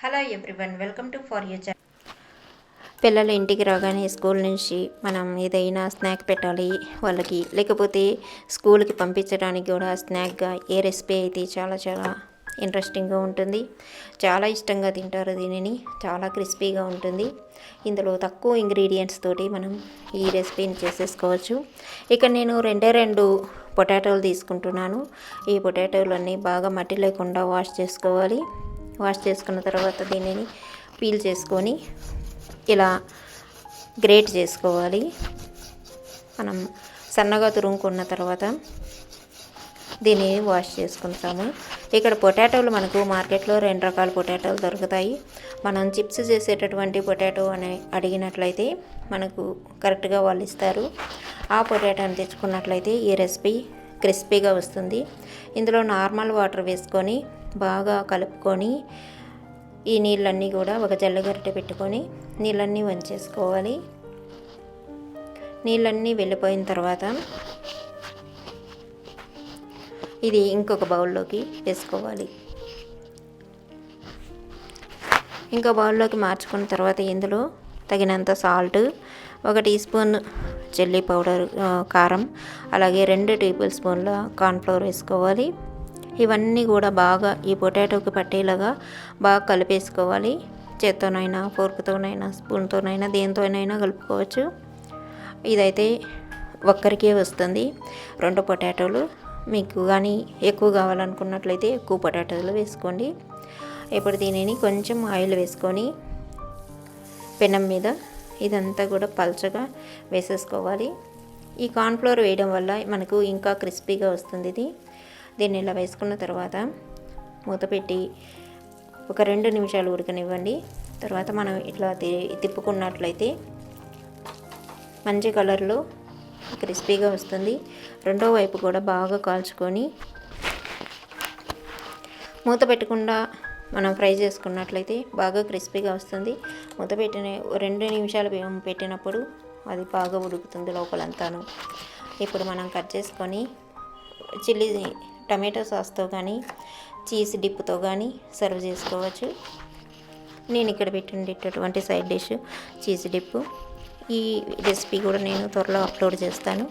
Hello everyone, welcome to for you channel. పిల్లలు ఇంటికి రాగానే స్కూల్ నుంచి మనం ఏదైనా స్నాక్ పెట్టాలి వాళ్ళకి, లేకపోతే స్కూల్కి పంపించడానికి కూడా స్నాక్గా ఏ రెసిపీ అయితే చాలా చాలా ఇంట్రెస్టింగ్గా ఉంటుంది. చాలా ఇష్టంగా తింటారు దీనిని. చాలా క్రిస్పీగా ఉంటుంది. ఇందులో తక్కువ ఇంగ్రీడియంట్స్ తోటి మనం ఈ రెసిపీని చేసేసుకోవచ్చు. ఇక్కడ నేను రెండు పొటాటోలు తీసుకుంటున్నాను. ఈ పొటాటోలన్నీ బాగా మట్టి లేకుండా వాష్ చేసుకోవాలి. వాష్ చేసుకున్న తర్వాత దీనిని పీల్ చేసుకొని ఇలా గ్రేట్ చేసుకోవాలి. మనం సన్నగా తురుముకున్న తర్వాత దీన్ని వాష్ చేసుకుంటాము. ఇక్కడ పొటాటోలు మనకు మార్కెట్లో 2 రకాల పొటాటోలు దొరుకుతాయి. మనం చిప్స్ చేసేటటువంటి పొటాటో అని అడిగినట్లయితే మనకు కరెక్ట్గా వాళ్ళు ఇస్తారు. ఆ పొటాటోని తెచ్చుకున్నట్లయితే ఈ రెసిపీ క్రిస్పీగా వస్తుంది. ఇందులో నార్మల్ వాటర్ వేసుకొని బాగా కలుపుకొని ఈ నీళ్ళన్నీ కూడా ఒక జల్లగరిటె పెట్టుకొని నీళ్ళన్నీ వంచేసుకోవాలి. నీళ్ళన్నీ వెళ్ళిపోయిన తర్వాత ఇది ఇంకొక బౌల్లోకి వేసుకోవాలి. ఇంకో బౌల్లోకి మార్చుకున్న తర్వాత ఇందులో తగినంత salt, 1 teaspoon chilli powder కారం, అలాగే 2 టేబుల్ స్పూన్ల కార్న్ఫ్లోర్ వేసుకోవాలి. ఇవన్నీ కూడా బాగా ఈ పొటాటోకి పట్టేలాగా బాగా కలిపేసుకోవాలి. చేత్తోనైనా, ఫోర్క్తోనైనా, స్పూన్తోనైనా, దేనితోనైనా కలుపుకోవచ్చు. ఇదైతే ఒక్కరికే వస్తుంది. 2 పొటాటోలు. మీకు కానీ ఎక్కువ కావాలనుకున్నట్లయితే ఎక్కువ పొటాటోలు వేసుకోండి. ఇప్పుడు దీనిని కొంచెం ఆయిల్ వేసుకొని పెనం మీద ఇదంతా కూడా పల్చగా వేసేసుకోవాలి. ఈ కార్న్ఫ్లోర్ వేయడం వల్ల మనకు ఇంకా క్రిస్పీగా వస్తుంది. దీన్ని ఇలా వేసుకున్న తర్వాత మూత పెట్టి ఒక 2 నిమిషాలు ఉడకనివ్వండి. తర్వాత మనం ఇట్లా తిప్పుకున్నట్లయితే మంచి కలర్లో క్రిస్పీగా వస్తుంది. రెండో వైపు కూడా బాగా కాల్చుకొని మూత పెట్టకుండా మనం ఫ్రై చేసుకున్నట్లయితే బాగా క్రిస్పీగా వస్తుంది. మూత పెట్టిన 2 నిమిషాలు పెట్టినప్పుడు అది బాగా ఉడుకుతుంది లోపలంతాను. ఇప్పుడు మనం కట్ చేసుకొని చిల్లీ టమాటో సాస్తో కానీ చీజ్ డిప్తో కానీ సర్వ్ చేసుకోవచ్చు. నేను ఇక్కడ పెట్టినటువంటి సైడ్ డిష్ చీజ్ డిప్. ఈ రెసిపీ కూడా నేను త్వరలో అప్లోడ్ చేస్తాను.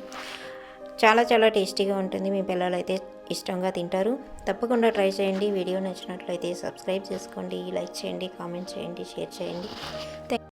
చాలా చాలా టేస్టీగా ఉంటుంది. మీ పిల్లలు అయితే ఇష్టంగా తింటారు. తప్పకుండా ట్రై చేయండి. వీడియో నచ్చినట్లయితే సబ్స్క్రైబ్ చేసుకోండి, లైక్ చేయండి, కామెంట్ చేయండి, షేర్ చేయండి.